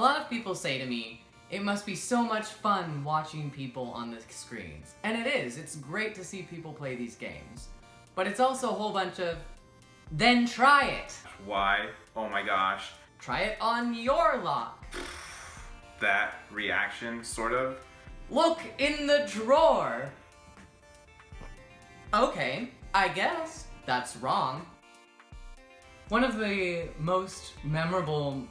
A lot of people say to me, it must be so much fun watching people on the screens. And it is. It's great to see people play these games. But it's also a whole bunch of, then try it. Why? Oh my gosh. Try it on your lock. That reaction, sort of. Look in the drawer. Okay, I guess that's wrong. One of the most memorable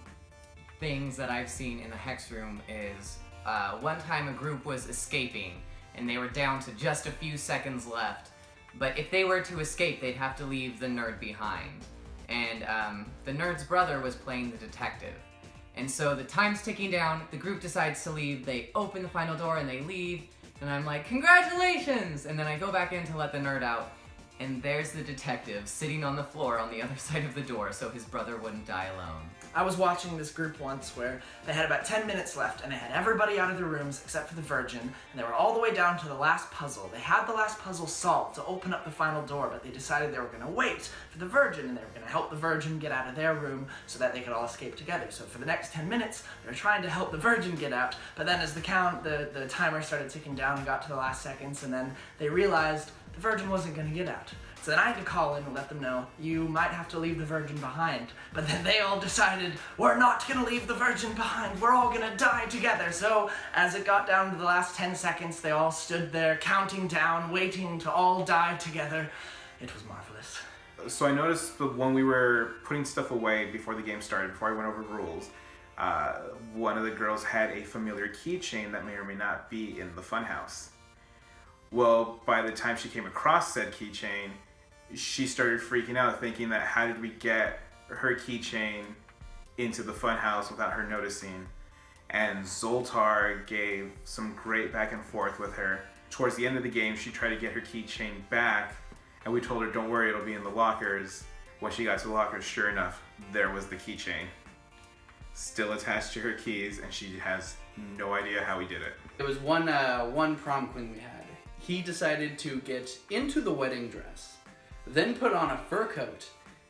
things that I've seen in the Hex Room is one time a group was escaping and they were down to just a few seconds left. But if they were to escape, they'd have to leave the nerd behind. And the nerd's brother was playing the detective. And so the time's ticking down, the group decides to leave, they open the final door and they leave, and I'm like, congratulations! And then I go back in to let the nerd out, and there's the detective sitting on the floor on the other side of the door so his brother wouldn't die alone. I was watching this group once where they had about 10 minutes left and they had everybody out of their rooms except for the Virgin, and they were all the way down to the last puzzle. They had the last puzzle solved to open up the final door, but they decided they were going to wait for the Virgin and they were going to help the Virgin get out of their room so that they could all escape together. So for the next 10 minutes, they were trying to help the Virgin get out, but then as the timer started ticking down and got to the last seconds, and then they realized the Virgin wasn't going to get out. So then I had to call in and let them know, you might have to leave the Virgin behind. But then they all decided, we're not gonna leave the Virgin behind, we're all gonna die together. So as it got down to the last 10 seconds, they all stood there counting down, waiting to all die together. It was marvelous. So I noticed that when we were putting stuff away before the game started, before I went over rules, one of the girls had a familiar keychain that may or may not be in the funhouse. Well, by the time she came across said keychain, she started freaking out, thinking that how did we get her keychain into the funhouse without her noticing? And Zoltar gave some great back and forth with her. Towards the end of the game, she tried to get her keychain back, and we told her, don't worry, it'll be in the lockers. When she got to the lockers, sure enough, there was the keychain. Still attached to her keys, and she has no idea how we did it. There was one prom queen we had. He decided to get into the wedding dress, then put on a fur coat,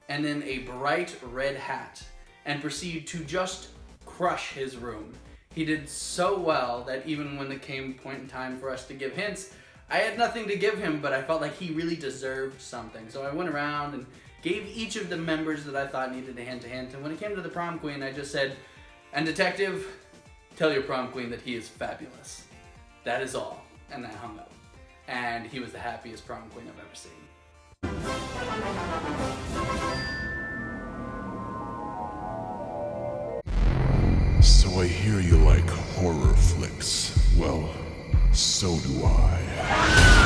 and then a bright red hat, and proceed to just crush his room. He did so well that even when it came point in time for us to give hints, I had nothing to give him, but I felt like he really deserved something. So I went around and gave each of the members that I thought needed a hint, and when it came to the prom queen, I just said, and detective, tell your prom queen that he is fabulous. That is all. And I hung up. And he was the happiest prom queen I've ever seen. So I hear you like horror flicks. Well, so do I.